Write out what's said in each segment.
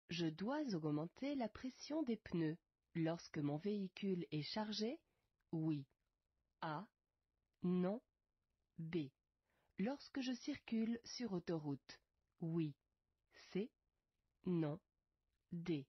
Je dois augmenter la pression des pneus lorsque mon véhicule est chargé? Oui. A. Non. B. Lorsque je circule sur autoroute? Oui. C. Non. D.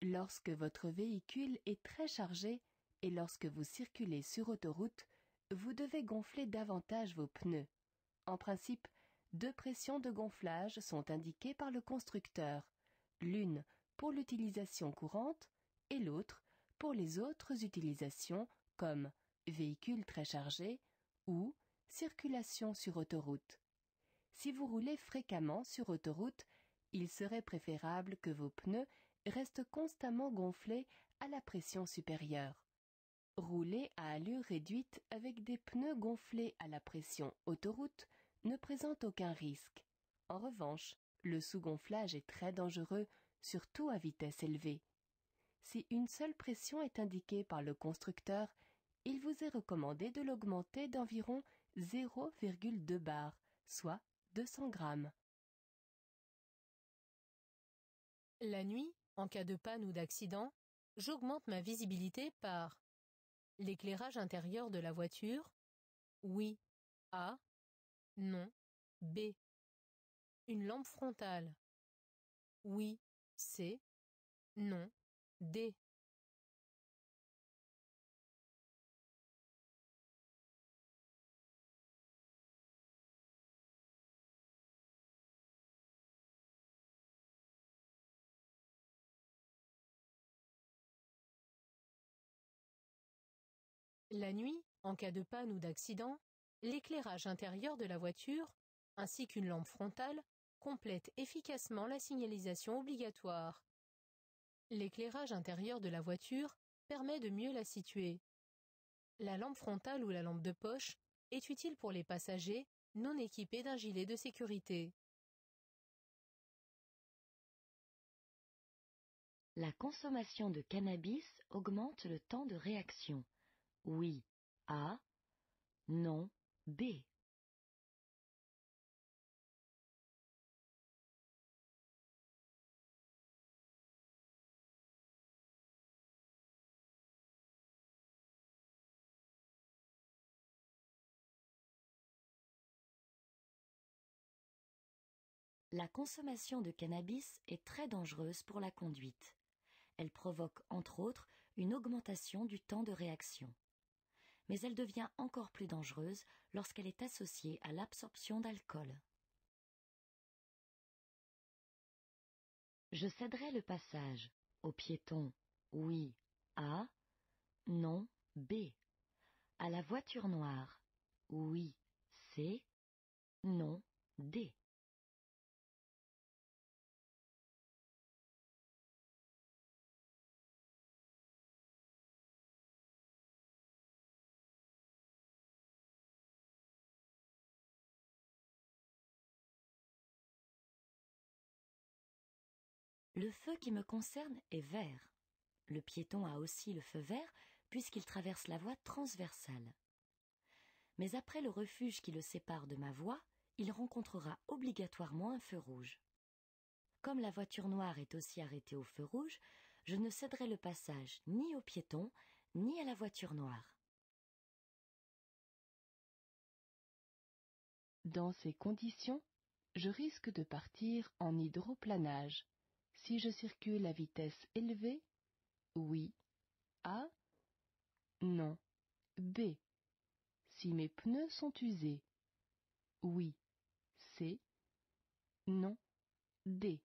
Lorsque votre véhicule est très chargé et lorsque vous circulez sur autoroute, vous devez gonfler davantage vos pneus. En principe, 2 pressions de gonflage sont indiquées par le constructeur, l'une pour l'utilisation courante et l'autre pour les autres utilisations comme véhicule très chargé ou circulation sur autoroute. Si vous roulez fréquemment sur autoroute, il serait préférable que vos pneus restent constamment gonflés à la pression supérieure. Rouler à allure réduite avec des pneus gonflés à la pression autoroute ne présente aucun risque. En revanche, le sous-gonflage est très dangereux, surtout à vitesse élevée. Si une seule pression est indiquée par le constructeur, il vous est recommandé de l'augmenter d'environ 0,2 bar, soit 200 grammes. La nuit, en cas de panne ou d'accident, j'augmente ma visibilité par l'éclairage intérieur de la voiture. Oui. A. Non. B. Une lampe frontale. Oui. C. Non. D. La nuit, en cas de panne ou d'accident, l'éclairage intérieur de la voiture, ainsi qu'une lampe frontale, complètent efficacement la signalisation obligatoire. L'éclairage intérieur de la voiture permet de mieux la situer. La lampe frontale ou la lampe de poche est utile pour les passagers non équipés d'un gilet de sécurité. La consommation de cannabis augmente le temps de réaction. Oui. A. Non. B. La consommation de cannabis est très dangereuse pour la conduite. Elle provoque entre autres une augmentation du temps de réaction. Mais elle devient encore plus dangereuse lorsqu'elle est associée à l'absorption d'alcool. Je céderai le passage aux piétons, oui, A, non, B. À la voiture noire, oui, C, non, D. Le feu qui me concerne est vert. Le piéton a aussi le feu vert puisqu'il traverse la voie transversale. Mais après le refuge qui le sépare de ma voie, il rencontrera obligatoirement un feu rouge. Comme la voiture noire est aussi arrêtée au feu rouge, je ne céderai le passage ni au piéton, ni à la voiture noire. Dans ces conditions, je risque de partir en hydroplanage. Si je circule à vitesse élevée, oui. A. Non. B. Si mes pneus sont usés, oui. C. Non. D.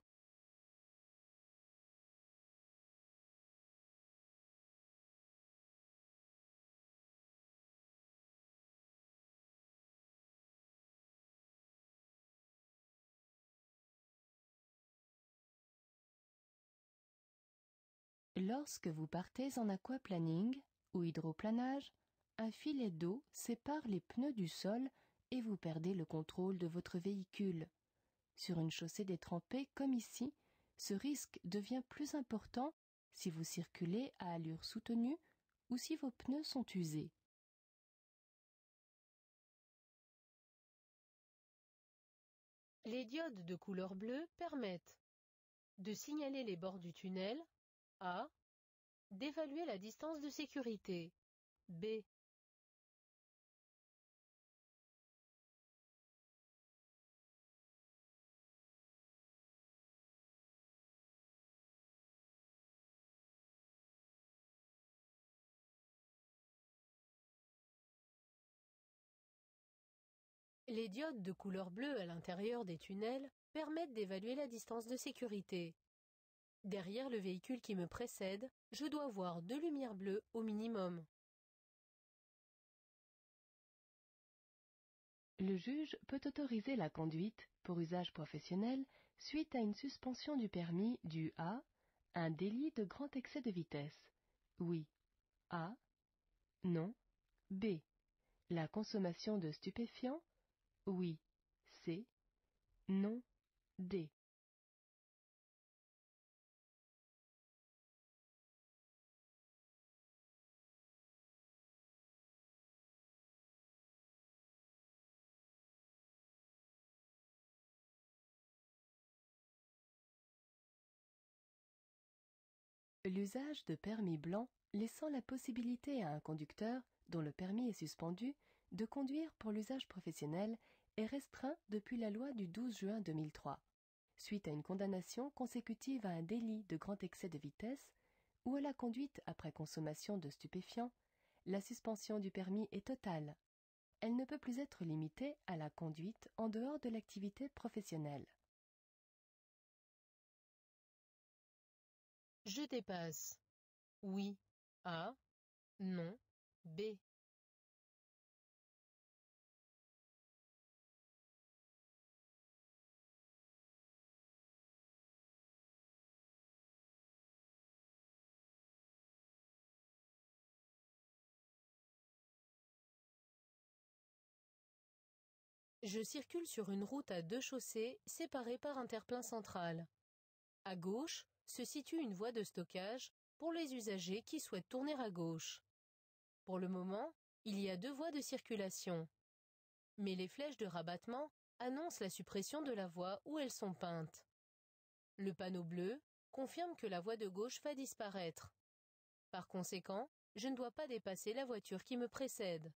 Lorsque vous partez en aquaplaning ou hydroplanage, un filet d'eau sépare les pneus du sol et vous perdez le contrôle de votre véhicule. Sur une chaussée détrempée comme ici, ce risque devient plus important si vous circulez à allure soutenue ou si vos pneus sont usés. Les diodes de couleur bleue permettent de signaler les bords du tunnel, A, d'évaluer la distance de sécurité, B, les diodes de couleur bleue à l'intérieur des tunnels permettent d'évaluer la distance de sécurité. Derrière le véhicule qui me précède, je dois voir 2 lumières bleues au minimum. Le juge peut autoriser la conduite pour usage professionnel suite à une suspension du permis due à un délit de grand excès de vitesse. Oui. A. Non. B. La consommation de stupéfiants. Oui. C. Non. D. L'usage de permis blanc laissant la possibilité à un conducteur dont le permis est suspendu de conduire pour l'usage professionnel est restreint depuis la loi du 12 juin 2003, suite à une condamnation consécutive à un délit de grand excès de vitesse ou à la conduite après consommation de stupéfiants. La suspension du permis est totale. Elle ne peut plus être limitée à la conduite en dehors de l'activité professionnelle. Je dépasse. Oui. A. Non. B. Je circule sur une route à 2 chaussées séparées par un terre-plein central. À gauche se situe une voie de stockage pour les usagers qui souhaitent tourner à gauche. Pour le moment, il y a 2 voies de circulation. Mais les flèches de rabattement annoncent la suppression de la voie où elles sont peintes. Le panneau bleu confirme que la voie de gauche va disparaître. Par conséquent, je ne dois pas dépasser la voiture qui me précède.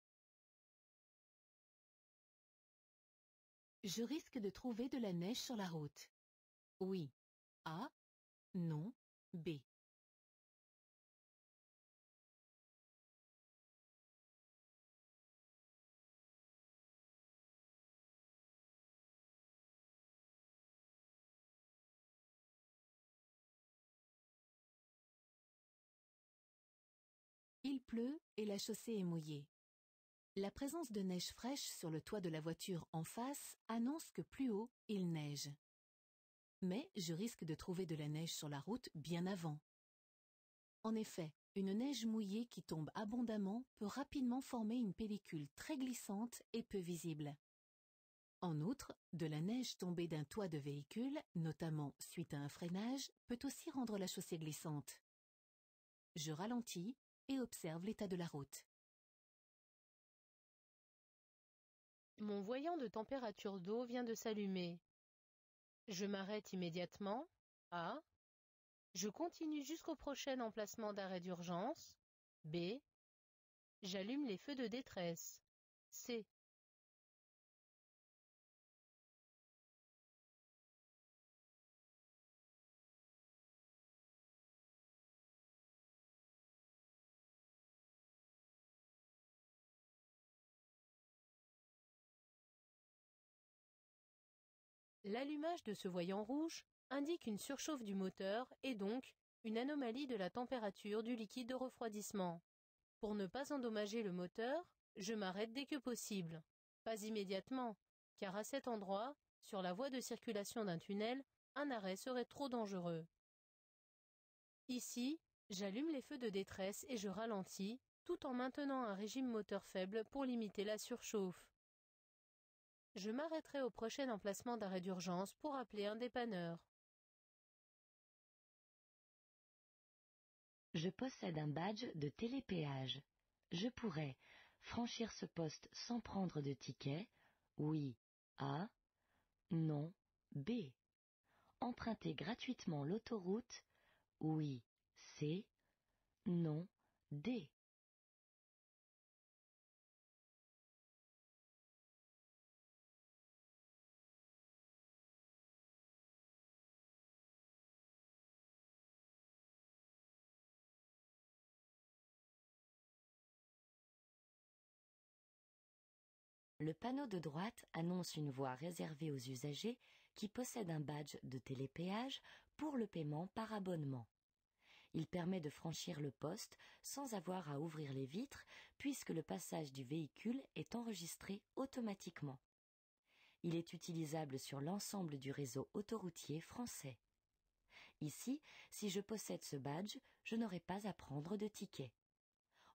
Je risque de trouver de la neige sur la route. Oui. A. Non. B. Il pleut et la chaussée est mouillée. La présence de neige fraîche sur le toit de la voiture en face annonce que plus haut, il neige. Mais je risque de trouver de la neige sur la route bien avant. En effet, une neige mouillée qui tombe abondamment peut rapidement former une pellicule très glissante et peu visible. En outre, de la neige tombée d'un toit de véhicule, notamment suite à un freinage, peut aussi rendre la chaussée glissante. Je ralentis et observe l'état de la route. Mon voyant de température d'eau vient de s'allumer. Je m'arrête immédiatement. A. Je continue jusqu'au prochain emplacement d'arrêt d'urgence. B. J'allume les feux de détresse. C. L'allumage de ce voyant rouge indique une surchauffe du moteur et donc une anomalie de la température du liquide de refroidissement. Pour ne pas endommager le moteur, je m'arrête dès que possible. Pas immédiatement, car à cet endroit, sur la voie de circulation d'un tunnel, un arrêt serait trop dangereux. Ici, j'allume les feux de détresse et je ralentis, tout en maintenant un régime moteur faible pour limiter la surchauffe. Je m'arrêterai au prochain emplacement d'arrêt d'urgence pour appeler un dépanneur. Je possède un badge de télépéage. Je pourrais franchir ce poste sans prendre de ticket. Oui. A. Non. B. Emprunter gratuitement l'autoroute. Oui. C. Non. D. Le panneau de droite annonce une voie réservée aux usagers qui possèdent un badge de télépéage pour le paiement par abonnement. Il permet de franchir le poste sans avoir à ouvrir les vitres puisque le passage du véhicule est enregistré automatiquement. Il est utilisable sur l'ensemble du réseau autoroutier français. Ici, si je possède ce badge, je n'aurai pas à prendre de ticket.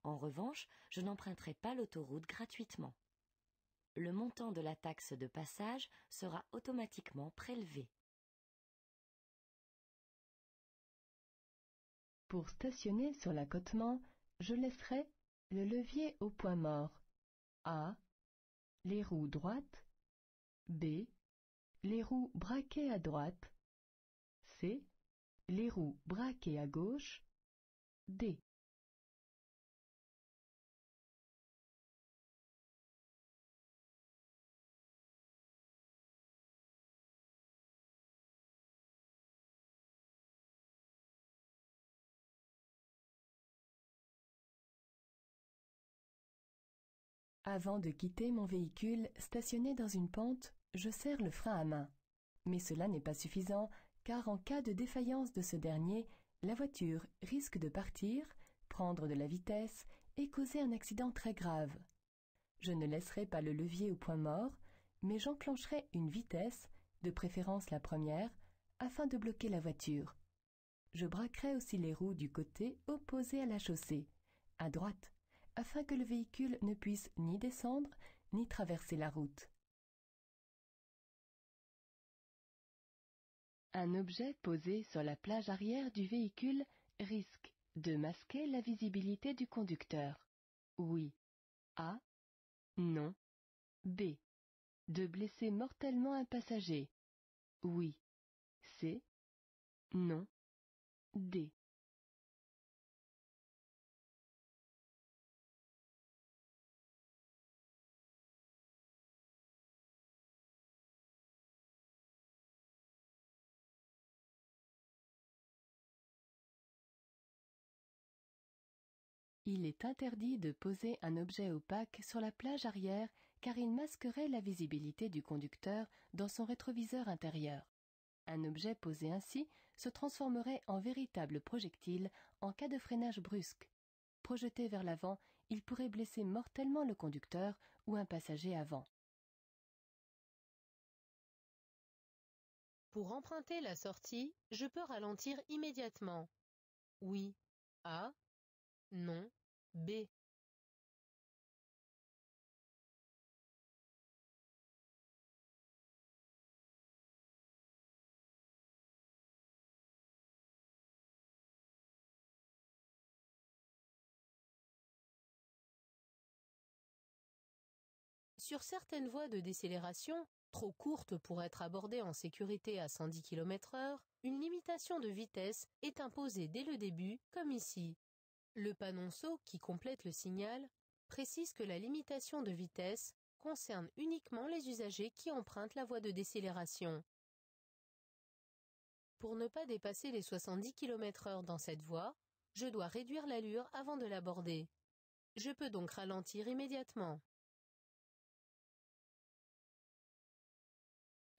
En revanche, je n'emprunterai pas l'autoroute gratuitement. Le montant de la taxe de passage sera automatiquement prélevé. Pour stationner sur l'accotement, je laisserai le levier au point mort. A. Les roues droites. B. Les roues braquées à droite. C. Les roues braquées à gauche. D. Avant de quitter mon véhicule stationné dans une pente, je serre le frein à main. Mais cela n'est pas suffisant, car en cas de défaillance de ce dernier, la voiture risque de partir, prendre de la vitesse et causer un accident très grave. Je ne laisserai pas le levier au point mort, mais j'enclencherai une vitesse, de préférence la première, afin de bloquer la voiture. Je braquerai aussi les roues du côté opposé à la chaussée, à droite, afin que le véhicule ne puisse ni descendre ni traverser la route. Un objet posé sur la plage arrière du véhicule risque de masquer la visibilité du conducteur. Oui. A. Non. B. De blesser mortellement un passager. Oui. C. Non. D. Il est interdit de poser un objet opaque sur la plage arrière car il masquerait la visibilité du conducteur dans son rétroviseur intérieur. Un objet posé ainsi se transformerait en véritable projectile en cas de freinage brusque. Projeté vers l'avant, il pourrait blesser mortellement le conducteur ou un passager avant. Pour emprunter la sortie, je peux ralentir immédiatement. Oui. A. Non. B. Sur certaines voies de décélération, trop courtes pour être abordées en sécurité à 110 km/h, une limitation de vitesse est imposée dès le début, comme ici. Le panonceau qui complète le signal précise que la limitation de vitesse concerne uniquement les usagers qui empruntent la voie de décélération. Pour ne pas dépasser les 70 km/h dans cette voie, je dois réduire l'allure avant de l'aborder. Je peux donc ralentir immédiatement.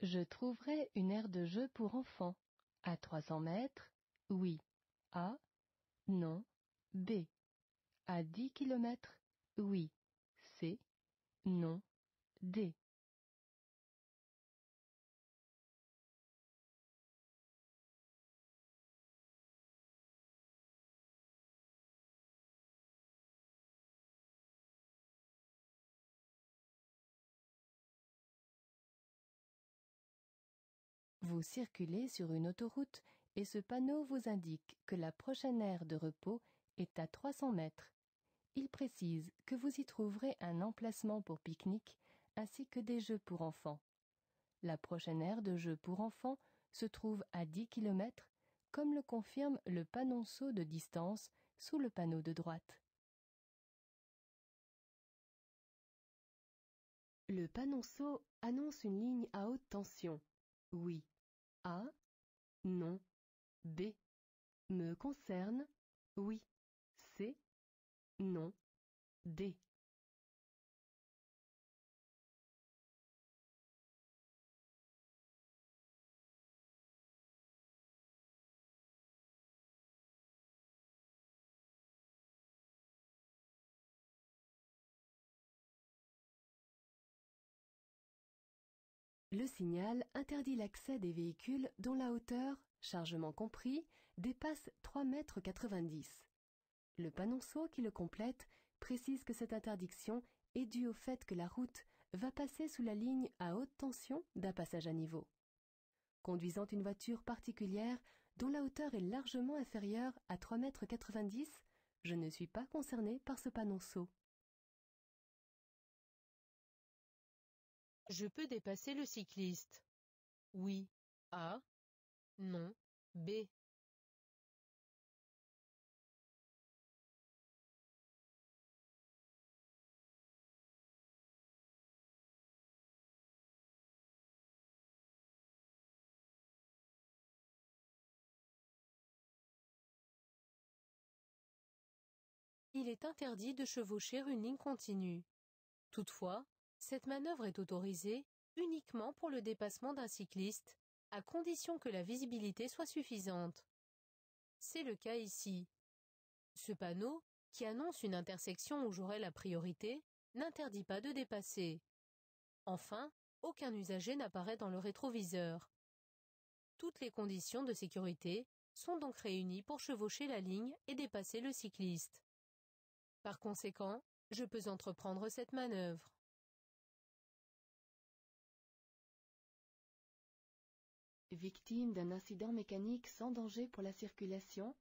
Je trouverai une aire de jeu pour enfants. À 300 mètres, oui. A. Non. B. À 10 km, oui. C. Non. D. Vous circulez sur une autoroute et ce panneau vous indique que la prochaine aire de repos est à 300 mètres. Il précise que vous y trouverez un emplacement pour pique-nique ainsi que des jeux pour enfants. La prochaine aire de jeux pour enfants se trouve à 10 km, comme le confirme le panonceau de distance sous le panneau de droite. Le panonceau annonce une ligne à haute tension. Oui. A. Non. B. Me concerne. Oui. C. Non. D. Le signal interdit l'accès des véhicules dont la hauteur, chargement compris, dépasse 3,90 m. Le panonceau qui le complète précise que cette interdiction est due au fait que la route va passer sous la ligne à haute tension d'un passage à niveau. Conduisant une voiture particulière dont la hauteur est largement inférieure à 3,90 m, je ne suis pas concerné par ce panonceau. Je peux dépasser le cycliste. Oui. A. Non. B. Il est interdit de chevaucher une ligne continue. Toutefois, cette manœuvre est autorisée uniquement pour le dépassement d'un cycliste, à condition que la visibilité soit suffisante. C'est le cas ici. Ce panneau, qui annonce une intersection où j'aurai la priorité, n'interdit pas de dépasser. Enfin, aucun usager n'apparaît dans le rétroviseur. Toutes les conditions de sécurité sont donc réunies pour chevaucher la ligne et dépasser le cycliste. Par conséquent, je peux entreprendre cette manœuvre. Victime d'un incident mécanique sans danger pour la circulation,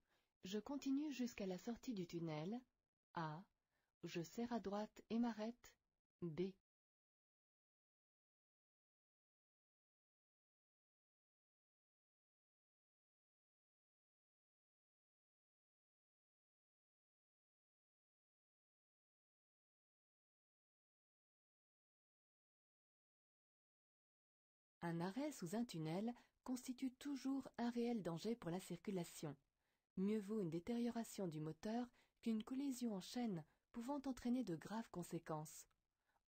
je continue jusqu'à la sortie du tunnel. A. Je serre à droite et m'arrête. B. Un arrêt sous un tunnel constitue toujours un réel danger pour la circulation. Mieux vaut une détérioration du moteur qu'une collision en chaîne pouvant entraîner de graves conséquences.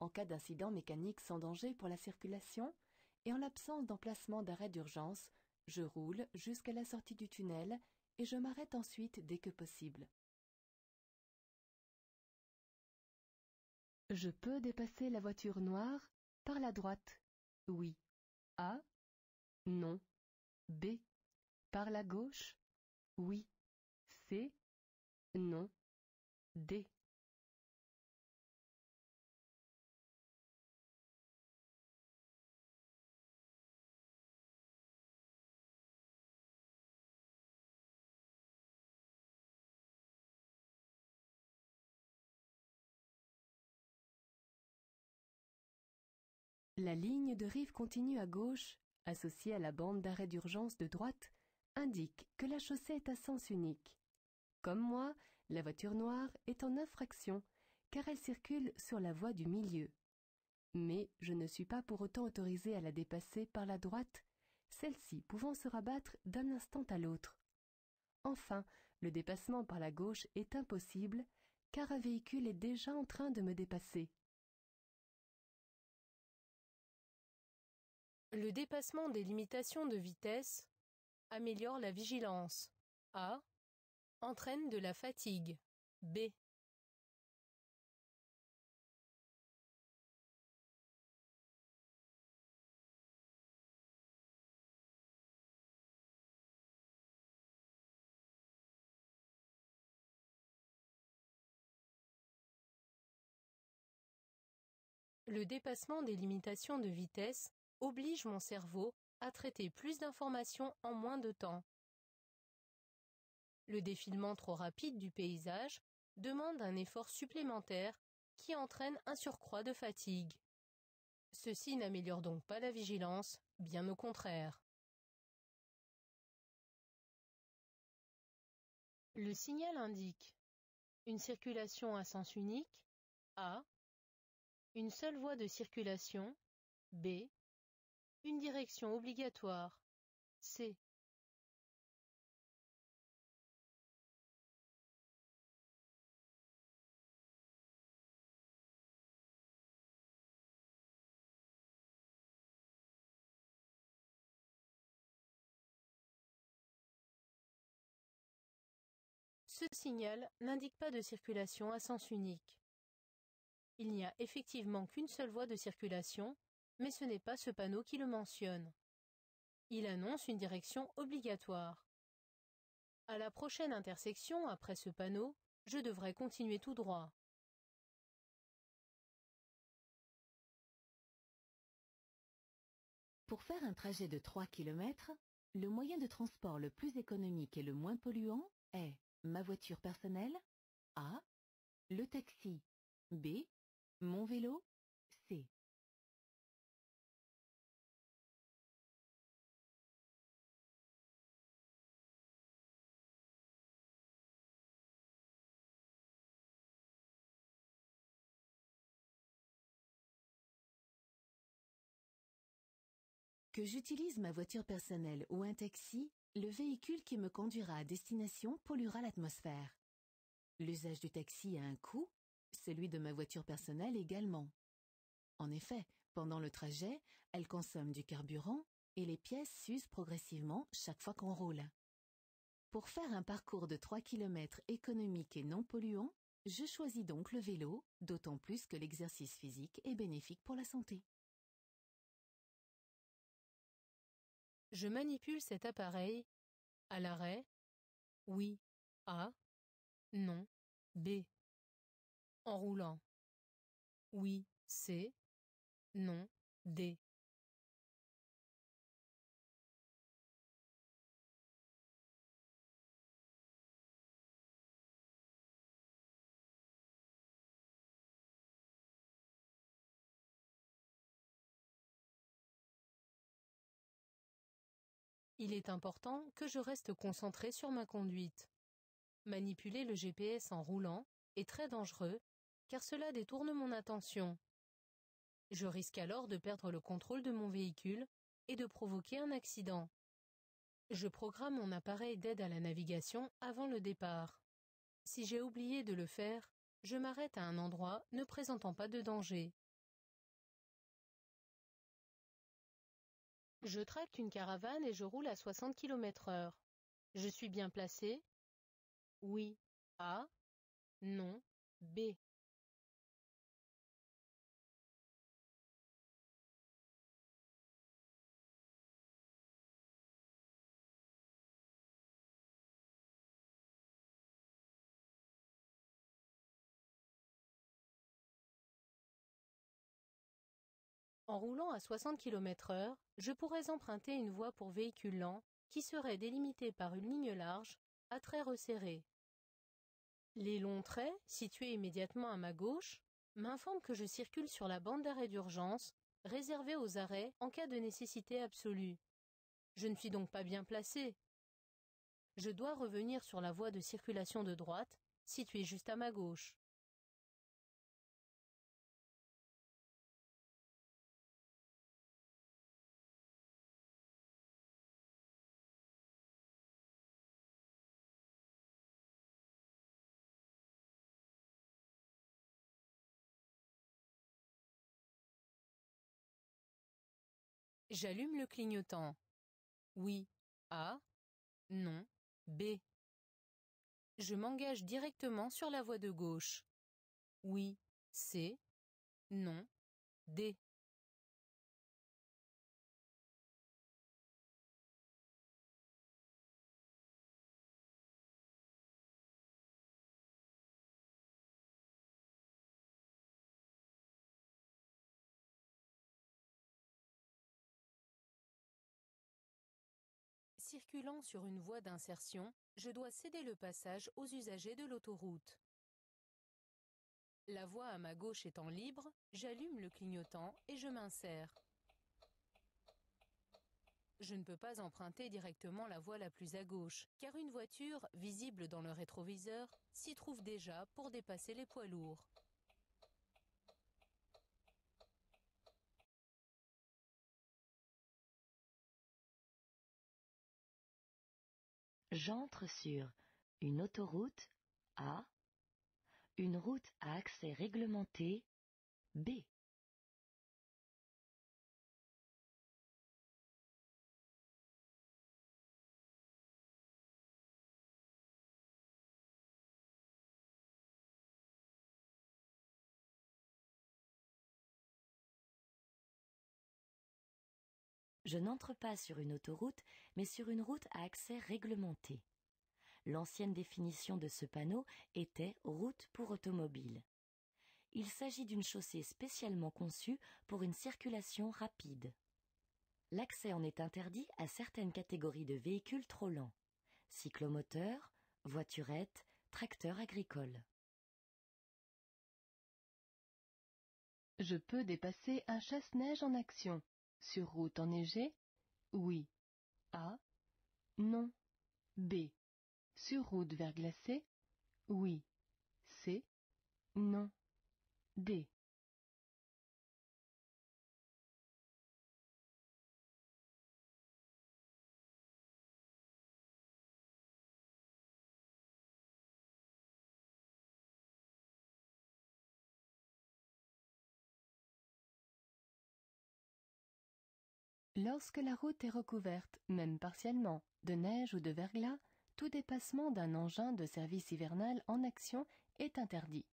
En cas d'incident mécanique sans danger pour la circulation et en l'absence d'emplacement d'arrêt d'urgence, je roule jusqu'à la sortie du tunnel et je m'arrête ensuite dès que possible. Je peux dépasser la voiture noire par la droite. Oui. A. Non. B. Par la gauche. Oui. C. Non. D. La ligne de rive continue à gauche, associée à la bande d'arrêt d'urgence de droite, indique que la chaussée est à sens unique. Comme moi, la voiture noire est en infraction, car elle circule sur la voie du milieu. Mais je ne suis pas pour autant autorisé à la dépasser par la droite, celle-ci pouvant se rabattre d'un instant à l'autre. Enfin, le dépassement par la gauche est impossible, car un véhicule est déjà en train de me dépasser. Le dépassement des limitations de vitesse améliore la vigilance. A. Entraîne de la fatigue. B. Le dépassement des limitations de vitesse oblige mon cerveau à traiter plus d'informations en moins de temps. Le défilement trop rapide du paysage demande un effort supplémentaire qui entraîne un surcroît de fatigue. Ceci n'améliore donc pas la vigilance, bien au contraire. Le signal indique une circulation à sens unique, A, une seule voie de circulation, B, une direction obligatoire, C. Ce signal n'indique pas de circulation à sens unique. Il n'y a effectivement qu'une seule voie de circulation, mais ce n'est pas ce panneau qui le mentionne. Il annonce une direction obligatoire. À la prochaine intersection après ce panneau, je devrais continuer tout droit. Pour faire un trajet de 3 km, le moyen de transport le plus économique et le moins polluant est ma voiture personnelle, A, le taxi, B, mon vélo, C. Que j'utilise ma voiture personnelle ou un taxi, le véhicule qui me conduira à destination polluera l'atmosphère. L'usage du taxi a un coût, celui de ma voiture personnelle également. En effet, pendant le trajet, elle consomme du carburant et les pièces s'usent progressivement chaque fois qu'on roule. Pour faire un parcours de 3 km économique et non polluant, je choisis donc le vélo, d'autant plus que l'exercice physique est bénéfique pour la santé. Je manipule cet appareil à l'arrêt, oui, A, non, B. En roulant, oui, C, non, D. Il est important que je reste concentré sur ma conduite. Manipuler le GPS en roulant est très dangereux car cela détourne mon attention. Je risque alors de perdre le contrôle de mon véhicule et de provoquer un accident. Je programme mon appareil d'aide à la navigation avant le départ. Si j'ai oublié de le faire, je m'arrête à un endroit ne présentant pas de danger. Je traque une caravane et je roule à 60 km/h. Je suis bien placé? Oui. A. Non. B. En roulant à 60 km/h, je pourrais emprunter une voie pour véhicules lents qui serait délimitée par une ligne large, à traits resserrés. Les longs traits, situés immédiatement à ma gauche, m'informent que je circule sur la bande d'arrêt d'urgence, réservée aux arrêts en cas de nécessité absolue. Je ne suis donc pas bien placé. Je dois revenir sur la voie de circulation de droite, située juste à ma gauche. J'allume le clignotant. Oui. A. Non. B. Je m'engage directement sur la voie de gauche. Oui. C. Non. D. Circulant sur une voie d'insertion, je dois céder le passage aux usagers de l'autoroute. La voie à ma gauche étant libre, j'allume le clignotant et je m'insère. Je ne peux pas emprunter directement la voie la plus à gauche, car une voiture, visible dans le rétroviseur, s'y trouve déjà pour dépasser les poids lourds. J'entre sur une autoroute A, une route à accès réglementé B. Je n'entre pas sur une autoroute, mais sur une route à accès réglementé. L'ancienne définition de ce panneau était route pour automobiles. Il s'agit d'une chaussée spécialement conçue pour une circulation rapide. L'accès en est interdit à certaines catégories de véhicules trop lents: cyclomoteurs, voiturettes, tracteurs agricoles. Je peux dépasser un chasse-neige en action. Sur route enneigée? Oui. A. Non. B. Sur route verglacée? Oui. C. Non. D. Lorsque la route est recouverte, même partiellement, de neige ou de verglas, tout dépassement d'un engin de service hivernal en action est interdit.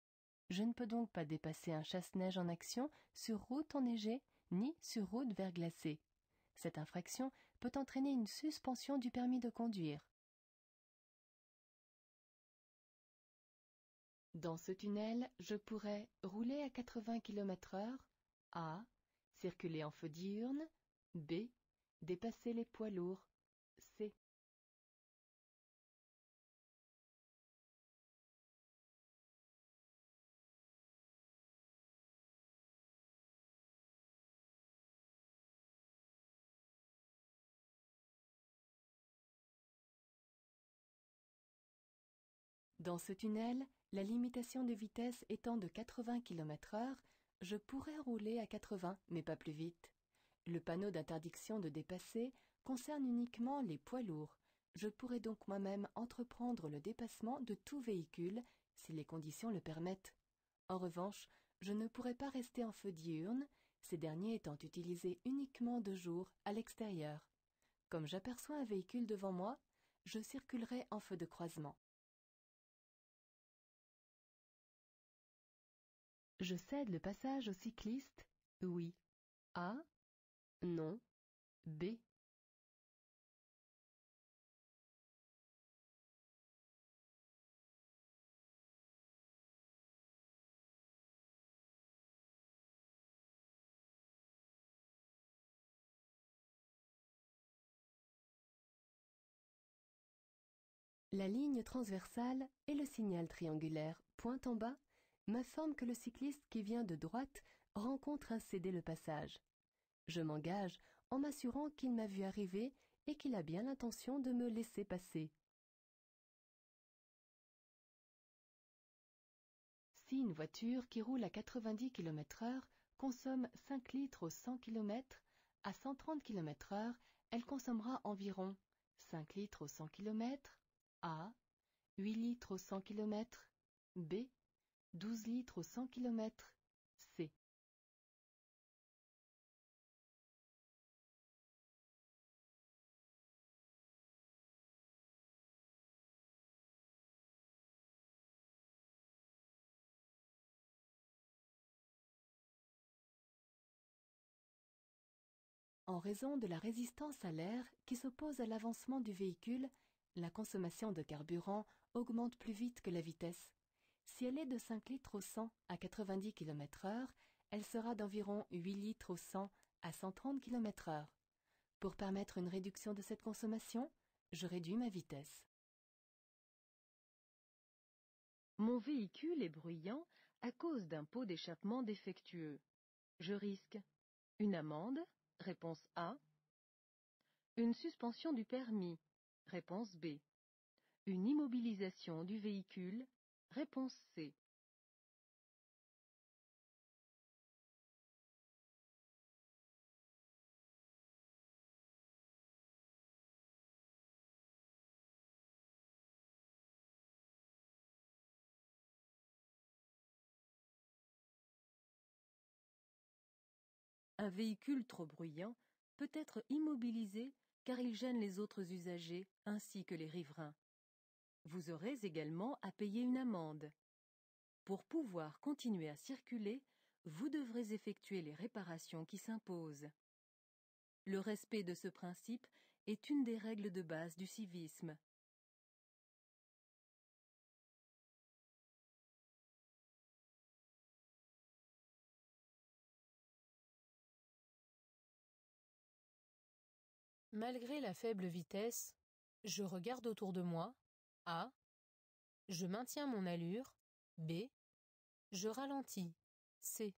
Je ne peux donc pas dépasser un chasse-neige en action sur route enneigée ni sur route verglacée. Cette infraction peut entraîner une suspension du permis de conduire. Dans ce tunnel, je pourrais rouler à 80 km/h, A. Circuler en feu diurne, B. Dépasser les poids lourds, C. Dans ce tunnel, la limitation de vitesse étant de 80 km/h, je pourrais rouler à 80, mais pas plus vite. Le panneau d'interdiction de dépasser concerne uniquement les poids lourds. Je pourrais donc moi-même entreprendre le dépassement de tout véhicule si les conditions le permettent. En revanche, je ne pourrais pas rester en feu diurne, ces derniers étant utilisés uniquement de jour à l'extérieur. Comme j'aperçois un véhicule devant moi, je circulerai en feu de croisement. Je cède le passage au cycliste? Oui. A. Non. B. La ligne transversale et le signal triangulaire point en bas m'informent que le cycliste qui vient de droite rencontre un cédé le passage. Je m'engage en m'assurant qu'il m'a vu arriver et qu'il a bien l'intention de me laisser passer. Si une voiture qui roule à 90 km/h consomme 5 litres au 100 km, à 130 km/h, elle consommera environ 5 litres au 100 km, A. 8 litres au 100 km, B. 12 litres au 100 km, C. En raison de la résistance à l'air qui s'oppose à l'avancement du véhicule, la consommation de carburant augmente plus vite que la vitesse. Si elle est de 5 litres au 100 à 90 km/h, elle sera d'environ 8 litres au 100 à 130 km/h. Pour permettre une réduction de cette consommation, Je réduis ma vitesse. Mon véhicule est bruyant à cause d'un pot d'échappement défectueux. Je risque une amende, réponse A. Une suspension du permis, réponse B. Une immobilisation du véhicule, réponse C. Un véhicule trop bruyant peut être immobilisé car il gêne les autres usagers ainsi que les riverains. Vous aurez également à payer une amende. Pour pouvoir continuer à circuler, vous devrez effectuer les réparations qui s'imposent. Le respect de ce principe est une des règles de base du civisme. Malgré la faible vitesse, je regarde autour de moi. A. Je maintiens mon allure. B. Je ralentis. C.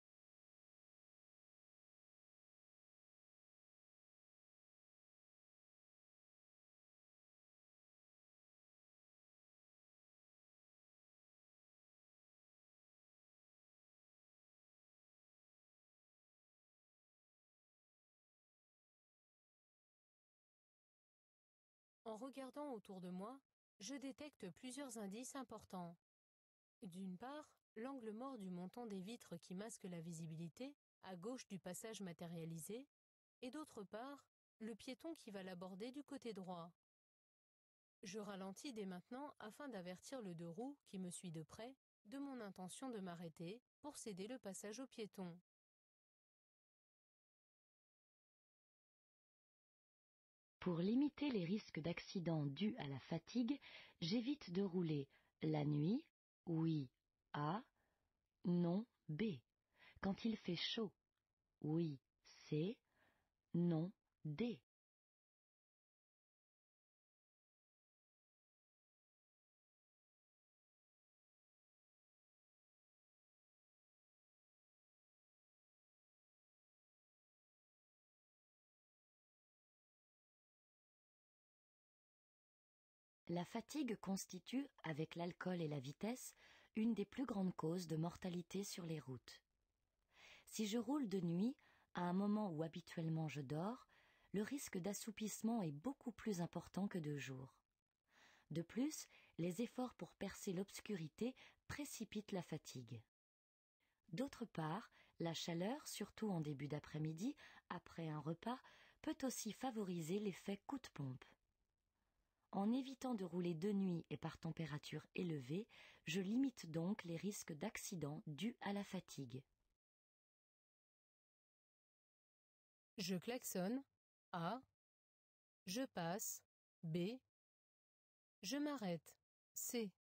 En regardant autour de moi, je détecte plusieurs indices importants. D'une part, l'angle mort du montant des vitres qui masque la visibilité, à gauche du passage matérialisé, et d'autre part, le piéton qui va l'aborder du côté droit. Je ralentis dès maintenant afin d'avertir le deux roues qui me suit de près de mon intention de m'arrêter pour céder le passage au piéton. Pour limiter les risques d'accident dus à la fatigue, j'évite de rouler la nuit, oui, A, non, B. Quand il fait chaud, oui, C, non, D. La fatigue constitue, avec l'alcool et la vitesse, une des plus grandes causes de mortalité sur les routes. Si je roule de nuit, à un moment où habituellement je dors, le risque d'assoupissement est beaucoup plus important que de jour. De plus, les efforts pour percer l'obscurité précipitent la fatigue. D'autre part, la chaleur, surtout en début d'après-midi, après un repas, peut aussi favoriser l'effet coup de pompe. En évitant de rouler de nuit et par température élevée, je limite donc les risques d'accident dus à la fatigue. Je klaxonne. A. Je passe. B. Je m'arrête. C.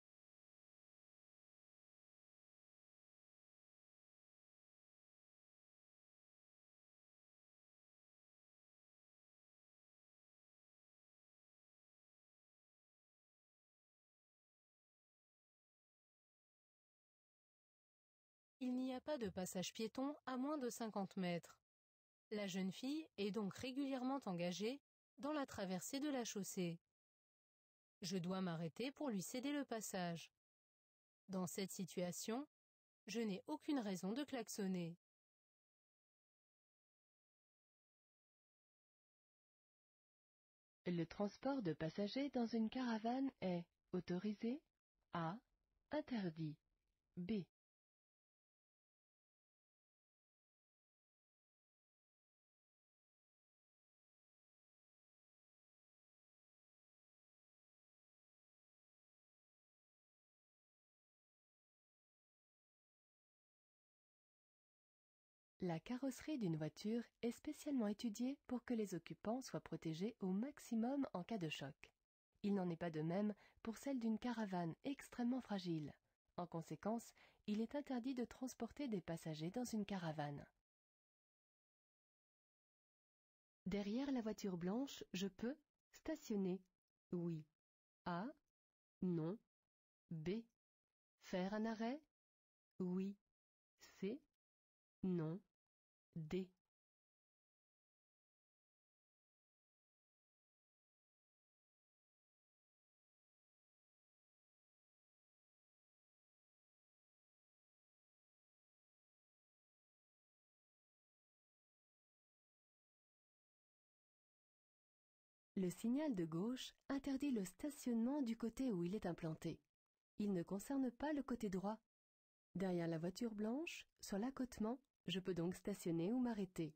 Il n'y a pas de passage piéton à moins de 50 mètres. La jeune fille est donc régulièrement engagée dans la traversée de la chaussée. Je dois m'arrêter pour lui céder le passage. Dans cette situation, je n'ai aucune raison de klaxonner. Le transport de passagers dans une caravane est autorisé? A. Interdit. B. La carrosserie d'une voiture est spécialement étudiée pour que les occupants soient protégés au maximum en cas de choc. Il n'en est pas de même pour celle d'une caravane extrêmement fragile. En conséquence, il est interdit de transporter des passagers dans une caravane. Derrière la voiture blanche, je peux stationner. Oui. A. Non. B. Faire un arrêt? Oui. C. Non. D. Le signal de gauche interdit le stationnement du côté où il est implanté. Il ne concerne pas le côté droit. Derrière la voiture blanche, sur l'accotement, je peux donc stationner ou m'arrêter.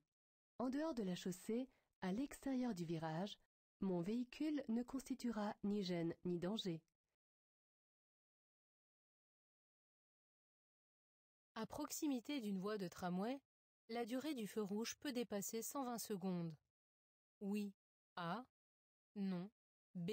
En dehors de la chaussée, à l'extérieur du virage, mon véhicule ne constituera ni gêne ni danger. À proximité d'une voie de tramway, la durée du feu rouge peut dépasser 120 secondes. Oui. A. Non. B.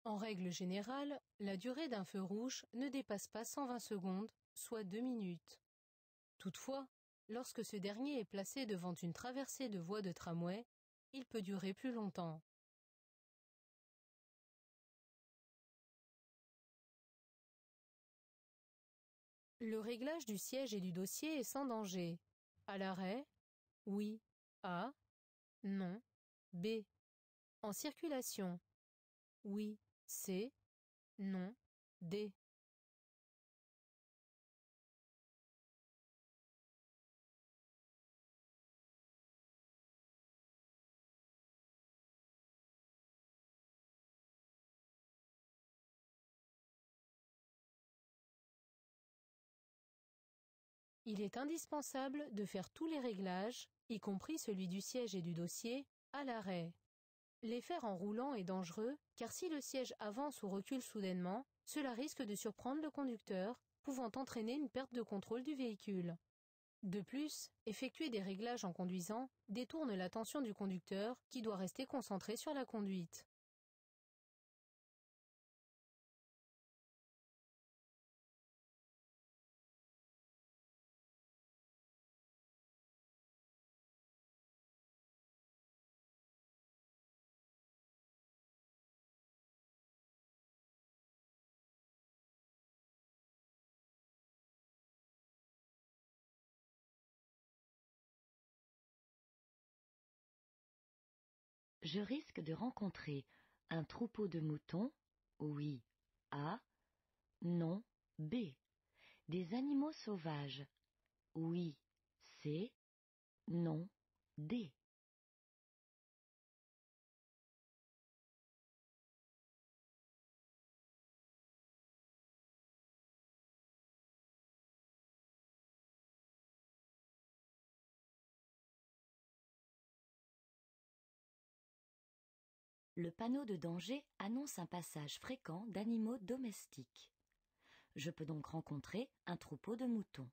En règle générale, la durée d'un feu rouge ne dépasse pas 120 secondes, soit 2 minutes. Toutefois, lorsque ce dernier est placé devant une traversée de voie de tramway, il peut durer plus longtemps. Le réglage du siège et du dossier est sans danger. À l'arrêt, oui. A. Non. B. En circulation, oui. C. Non. D. Il est indispensable de faire tous les réglages, y compris celui du siège et du dossier, à l'arrêt. Les faire en roulant est dangereux, car si le siège avance ou recule soudainement, cela risque de surprendre le conducteur, pouvant entraîner une perte de contrôle du véhicule. De plus, effectuer des réglages en conduisant détourne l'attention du conducteur qui doit rester concentré sur la conduite. Je risque de rencontrer un troupeau de moutons, oui, A, non, B. Des animaux sauvages, oui, C, non, D. Le panneau de danger annonce un passage fréquent d'animaux domestiques. Je peux donc rencontrer un troupeau de moutons.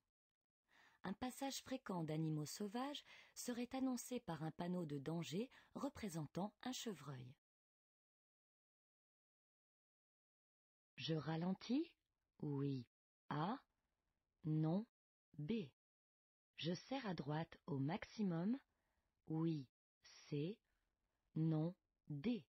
Un passage fréquent d'animaux sauvages serait annoncé par un panneau de danger représentant un chevreuil. Je ralentis, oui, A, non, B. Je serre à droite au maximum, oui, C, non, D.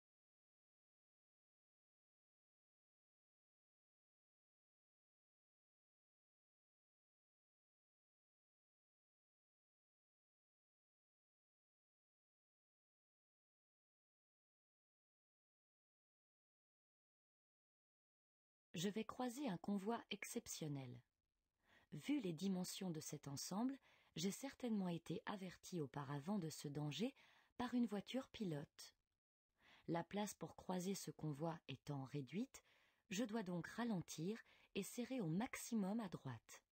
Je vais croiser un convoi exceptionnel. Vu les dimensions de cet ensemble, j'ai certainement été averti auparavant de ce danger par une voiture pilote. La place pour croiser ce convoi étant réduite, je dois donc ralentir et serrer au maximum à droite.